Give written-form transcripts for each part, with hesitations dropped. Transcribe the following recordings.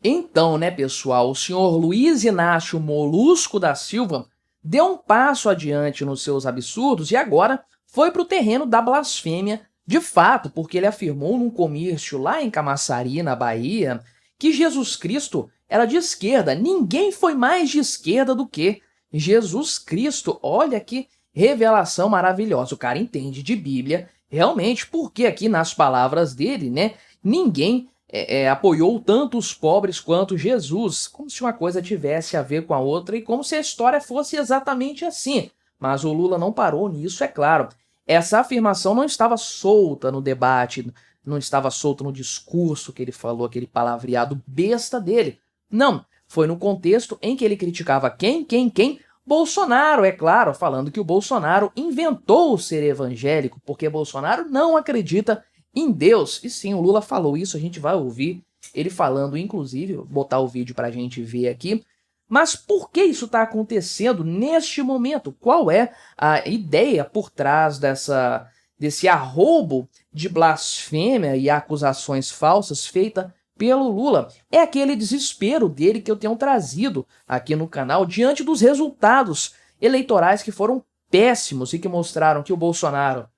Então, né, pessoal, o senhor Luiz Inácio Molusco da Silva deu um passo adiante nos seus absurdos e agora foi para o terreno da blasfêmia, de fato, porque ele afirmou num comício lá em Camaçari, na Bahia, que Jesus Cristo era de esquerda. Ninguém foi mais de esquerda do que Jesus Cristo. Olha que revelação maravilhosa. O cara entende de Bíblia, realmente, porque aqui nas palavras dele, né, ninguém apoiou tanto os pobres quanto Jesus, como se uma coisa tivesse a ver com a outra e como se a história fosse exatamente assim. Mas o Lula não parou nisso, é claro. Essa afirmação não estava solta no debate, não estava solta no discurso que ele falou, aquele palavreado besta dele. Não, foi no contexto em que ele criticava quem? Bolsonaro, é claro, falando que o Bolsonaro inventou ser evangélico, porque Bolsonaro não acredita em Deus. E sim, o Lula falou isso, a gente vai ouvir ele falando, inclusive, vou botar o vídeo pra gente ver aqui. Mas por que isso está acontecendo neste momento? Qual é a ideia por trás desse arroubo de blasfêmia e acusações falsas feita pelo Lula? É aquele desespero dele que eu tenho trazido aqui no canal diante dos resultados eleitorais que foram péssimos e que mostraram que o Bolsonaro,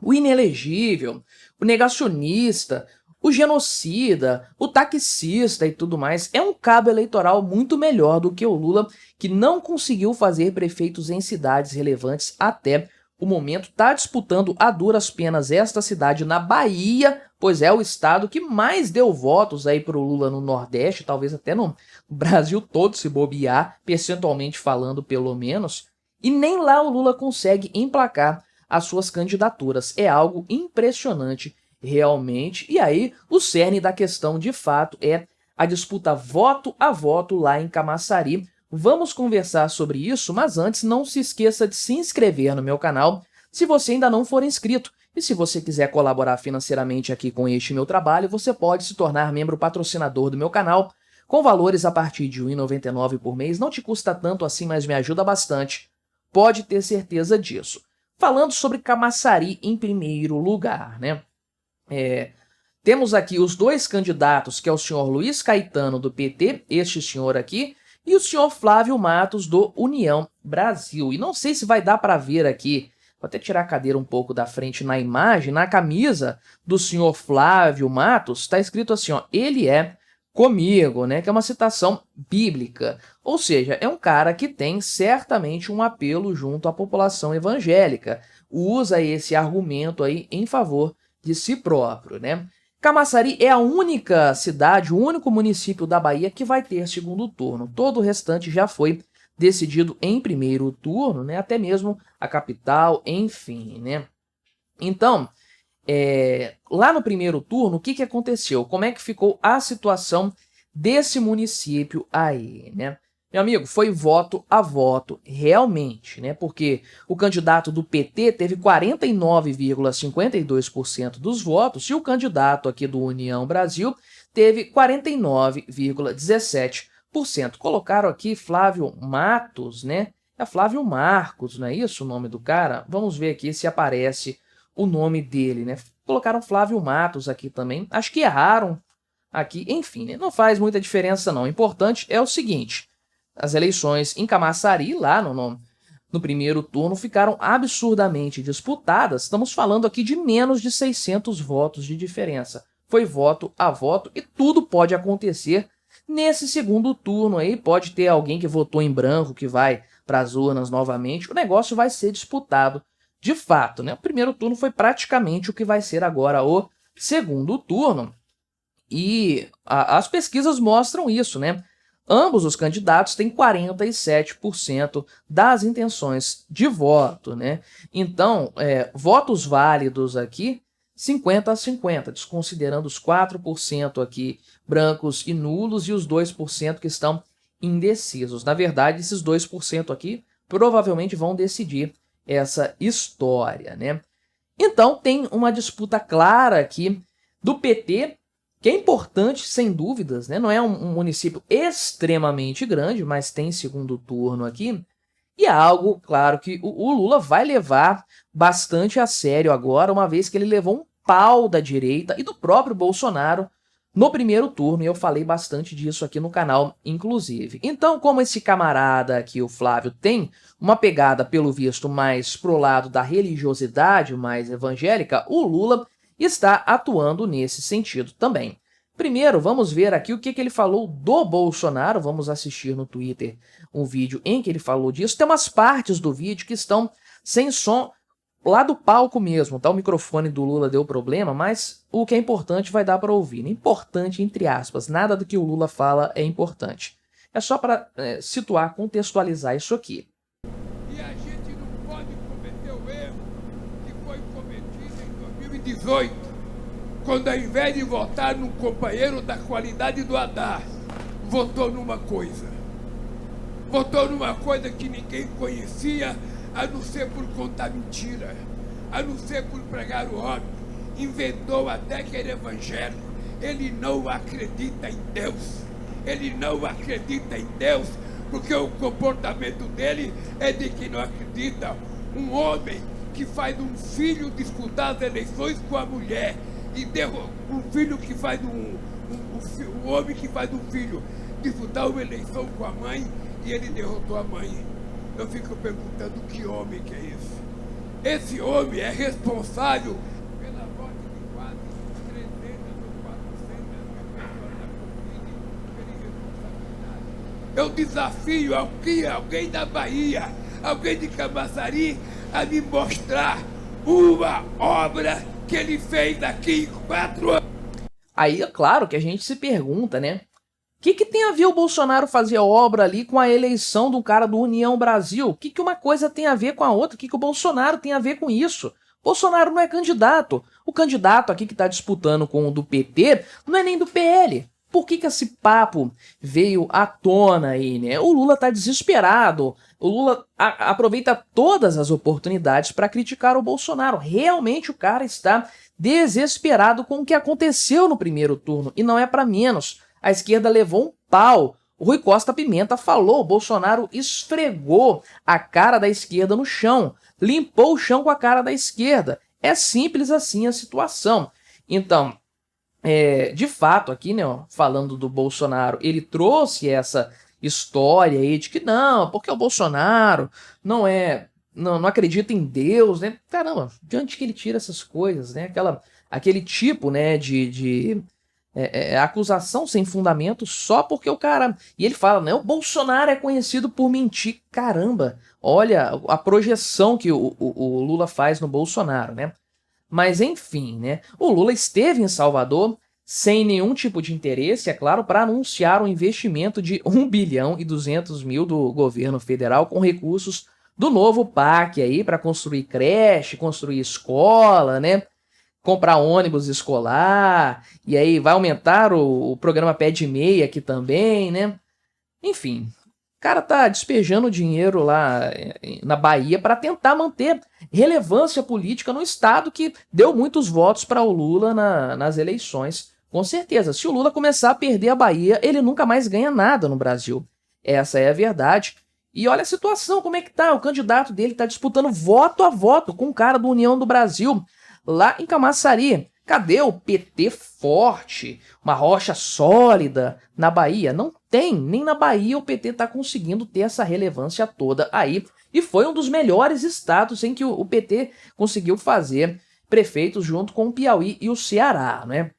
o inelegível, o negacionista, o genocida, o taxista e tudo mais, é um cabo eleitoral muito melhor do que o Lula, que não conseguiu fazer prefeitos em cidades relevantes até o momento. Está disputando a duras penas esta cidade na Bahia, pois é o estado que mais deu votos aí para o Lula no Nordeste, talvez até no Brasil todo se bobear, percentualmente falando pelo menos, e nem lá o Lula consegue emplacar as suas candidaturas. É algo impressionante realmente. E aí, o cerne da questão de fato é a disputa voto a voto lá em Camaçari. Vamos conversar sobre isso, mas antes não se esqueça de se inscrever no meu canal se você ainda não for inscrito. E se você quiser colaborar financeiramente aqui com este meu trabalho, você pode se tornar membro patrocinador do meu canal com valores a partir de R$ 1,99 por mês. Não te custa tanto assim, mas me ajuda bastante. Pode ter certeza disso. Falando sobre Camaçari em primeiro lugar, né? Temos aqui os dois candidatos, que é o senhor Luiz Caetano, do PT, este senhor aqui, e o senhor Flávio Matos, do União Brasil. E não sei se vai dar para ver aqui, vou até tirar a cadeira um pouco da frente na imagem, na camisa do senhor Flávio Matos, está escrito assim, ó, ele é comigo, né, que é uma citação bíblica. Ou seja, é um cara que tem certamente um apelo junto à população evangélica. Usa esse argumento aí em favor de si próprio, né? Camaçari é a única cidade, o único município da Bahia que vai ter segundo turno. Todo o restante já foi decidido em primeiro turno, né? Até mesmo a capital, enfim, né? Então, lá no primeiro turno, o que aconteceu? Como é que ficou a situação desse município aí, né? Meu amigo, foi voto a voto, realmente, né? Porque o candidato do PT teve 49,52% dos votos e o candidato aqui do União Brasil teve 49,17%. Colocaram aqui Flávio Matos, né? É Flávio Marcos, não é isso o nome do cara? Vamos ver aqui se aparece o nome dele, né? Colocaram Flávio Matos aqui também. Acho que erraram aqui. Enfim, né? Não faz muita diferença não. O importante é o seguinte. As eleições em Camaçari, lá no primeiro turno, ficaram absurdamente disputadas. Estamos falando aqui de menos de 600 votos de diferença. Foi voto a voto e tudo pode acontecer nesse segundo turno aí. Pode ter alguém que votou em branco que vai para as urnas novamente. O negócio vai ser disputado de fato, né? O primeiro turno foi praticamente o que vai ser agora o segundo turno. E as pesquisas mostram isso, né? Ambos os candidatos têm 47% das intenções de voto, né? Então, votos válidos aqui, 50-50, desconsiderando os 4% aqui brancos e nulos e os 2% que estão indecisos. Na verdade, esses 2% aqui provavelmente vão decidir essa história, né? Então, tem uma disputa clara aqui do PT, que é importante, sem dúvidas, né? Não é um município extremamente grande, mas tem segundo turno aqui. E é algo, claro, que o Lula vai levar bastante a sério agora, uma vez que ele levou um pau da direita e do próprio Bolsonaro no primeiro turno, e eu falei bastante disso aqui no canal, inclusive. Então, como esse camarada aqui, o Flávio, tem uma pegada, pelo visto, mais pro lado da religiosidade, mais evangélica, o Lula está atuando nesse sentido também. Primeiro, vamos ver aqui o que ele falou do Bolsonaro. Vamos assistir no Twitter um vídeo em que ele falou disso. Tem umas partes do vídeo que estão sem som, lá do palco mesmo, tá? O microfone do Lula deu problema, mas o que é importante vai dar para ouvir. Importante, entre aspas, nada do que o Lula fala é importante. É só para situar, contextualizar isso aqui. E a gente não pode cometer o erro que foi cometido em 2018, quando ao invés de votar num companheiro da qualidade do Haddad, votou numa coisa. Votou numa coisa que ninguém conhecia, a não ser por contar mentira, a não ser por pregar o óbvio. Inventou até que era evangélico. Ele não acredita em Deus. Ele não acredita em Deus, porque o comportamento dele é de que não acredita. Um homem que faz um filho disputar as eleições com a mulher, e um filho que faz um homem que faz um filho disputar uma eleição com a mãe, e ele derrotou a mãe. Eu fico perguntando que homem que é esse? Esse homem é responsável pela morte de quase 300 ou 400 mil pessoas da Covid, pela irresponsabilidade. Eu desafio alguém da Bahia, alguém de Camaçari, a me mostrar uma obra que ele fez aqui em 4 anos. Aí é claro que a gente se pergunta, né? O que tem a ver o Bolsonaro fazer obra ali com a eleição do cara do União Brasil? O que uma coisa tem a ver com a outra? O que o Bolsonaro tem a ver com isso? Bolsonaro não é candidato. O candidato aqui que está disputando com o do PT não é nem do PL. Por que esse papo veio à tona aí, né? O Lula tá desesperado. O Lula aproveita todas as oportunidades para criticar o Bolsonaro. Realmente o cara está desesperado com o que aconteceu no primeiro turno. E não é para menos. A esquerda levou um pau. O Rui Costa Pimenta falou, o Bolsonaro esfregou a cara da esquerda no chão, limpou o chão com a cara da esquerda. É simples assim a situação. Então, de fato, aqui, né, ó, falando do Bolsonaro, ele trouxe essa história aí de que não, porque o Bolsonaro não acredita em Deus, né? Caramba, de onde que ele tira essas coisas, né? Aquele tipo, né, de acusação sem fundamento só porque o cara... E ele fala, né, o Bolsonaro é conhecido por mentir. Caramba, olha a projeção que o Lula faz no Bolsonaro, né? Mas enfim, né, o Lula esteve em Salvador sem nenhum tipo de interesse, é claro, para anunciar um investimento de 1 bilhão e 200 mil do governo federal com recursos do novo PAC aí para construir creche, construir escola, né? Comprar ônibus escolar, e aí vai aumentar o programa Pé de Meia aqui também, né? Enfim, o cara tá despejando dinheiro lá na Bahia para tentar manter relevância política no estado que deu muitos votos para o Lula nas eleições. Com certeza, se o Lula começar a perder a Bahia, ele nunca mais ganha nada no Brasil. Essa é a verdade. E olha a situação, como é que tá? O candidato dele tá disputando voto a voto com o cara do União do Brasil, lá em Camaçari. Cadê o PT forte, uma rocha sólida na Bahia? Não tem, nem na Bahia o PT está conseguindo ter essa relevância toda aí. E foi um dos melhores estados em que o PT conseguiu fazer prefeitos junto com o Piauí e o Ceará, né?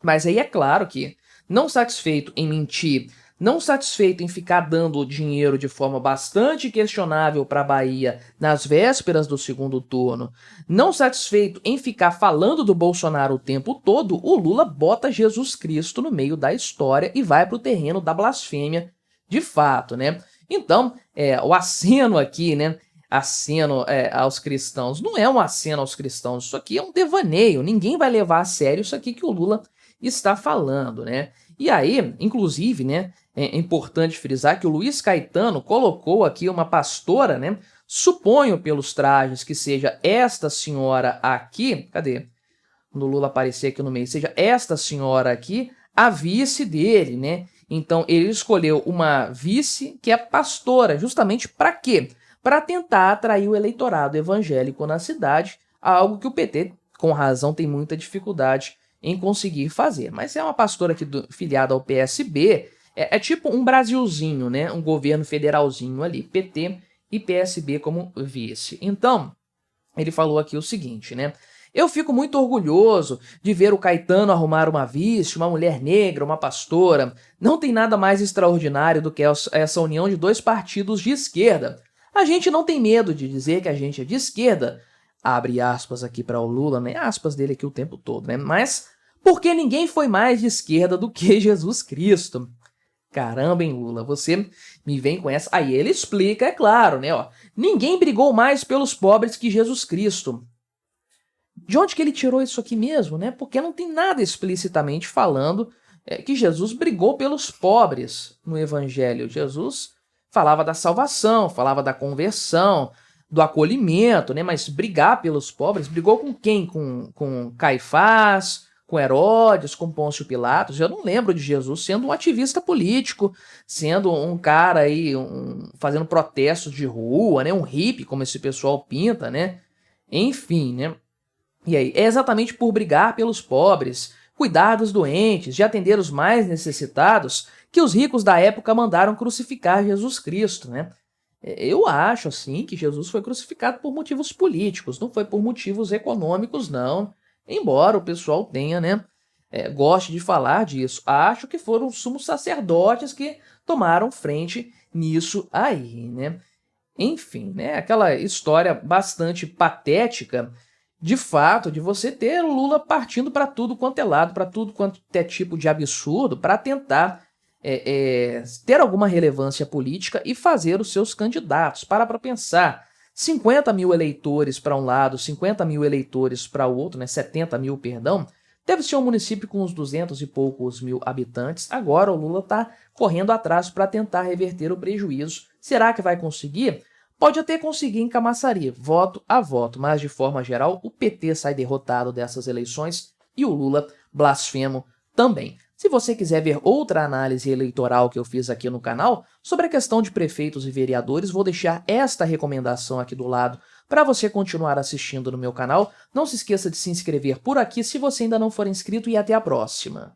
Mas aí é claro que, não satisfeito em mentir, não satisfeito em ficar dando dinheiro de forma bastante questionável para a Bahia nas vésperas do segundo turno, não satisfeito em ficar falando do Bolsonaro o tempo todo, o Lula bota Jesus Cristo no meio da história e vai para o terreno da blasfêmia de fato, né? Então, o aceno aqui, né? Aceno aos cristãos, não é um aceno aos cristãos, isso aqui é um devaneio, ninguém vai levar a sério isso aqui que o Lula está falando, né? E aí, inclusive, né, é importante frisar que o Luiz Caetano colocou aqui uma pastora, né? Suponho pelos trajes que seja esta senhora aqui, cadê? Quando o Lula aparecer aqui no meio, seja esta senhora aqui a vice dele, né? Então ele escolheu uma vice que é pastora, justamente para quê? Para tentar atrair o eleitorado evangélico na cidade, algo que o PT, com razão, tem muita dificuldade em conseguir fazer. Mas é uma pastora aqui filiada ao PSB, é tipo um Brasilzinho, né? Um governo federalzinho ali, PT e PSB como vice. Então, ele falou aqui o seguinte, né? Eu fico muito orgulhoso de ver o Caetano arrumar uma vice, uma mulher negra, uma pastora. Não tem nada mais extraordinário do que essa união de dois partidos de esquerda. A gente não tem medo de dizer que a gente é de esquerda. Abre aspas aqui para o Lula, né? Aspas dele aqui o tempo todo, né? Mas porque ninguém foi mais de esquerda do que Jesus Cristo. Caramba, hein, Lula, você me vem com essa... Aí ele explica, é claro, né? Ó, ninguém brigou mais pelos pobres que Jesus Cristo. De onde que ele tirou isso aqui mesmo, né? Porque não tem nada explicitamente falando que Jesus brigou pelos pobres no Evangelho. Jesus falava da salvação, falava da conversão, do acolhimento, né? Mas brigar pelos pobres, brigou com quem? Com Caifás, com Herodes, com Pôncio Pilatos. Eu não lembro de Jesus sendo um ativista político, sendo um cara aí fazendo protestos de rua, né? Um hippie, como esse pessoal pinta, né? Enfim, né? E aí, é exatamente por brigar pelos pobres, cuidar dos doentes, de atender os mais necessitados, que os ricos da época mandaram crucificar Jesus Cristo, né? Eu acho, assim, que Jesus foi crucificado por motivos políticos, não foi por motivos econômicos, não. Embora o pessoal tenha, né, goste de falar disso. Acho que foram os sumos sacerdotes que tomaram frente nisso aí, né? Enfim, né, aquela história bastante patética, de fato, de você ter o Lula partindo para tudo quanto é lado, para tudo quanto é tipo de absurdo, para tentar ter alguma relevância política e fazer os seus candidatos. Para pensar, 50 mil eleitores para um lado, 50 mil eleitores para o outro, né, 70 mil, perdão, deve ser um município com uns 200 e poucos mil habitantes. Agora o Lula está correndo atrás para tentar reverter o prejuízo. Será que vai conseguir? Pode até conseguir em Camaçari, voto a voto, mas de forma geral o PT sai derrotado dessas eleições e o Lula blasfemo também. Se você quiser ver outra análise eleitoral que eu fiz aqui no canal sobre a questão de prefeitos e vereadores, vou deixar esta recomendação aqui do lado para você continuar assistindo no meu canal. Não se esqueça de se inscrever por aqui se você ainda não for inscrito e até a próxima.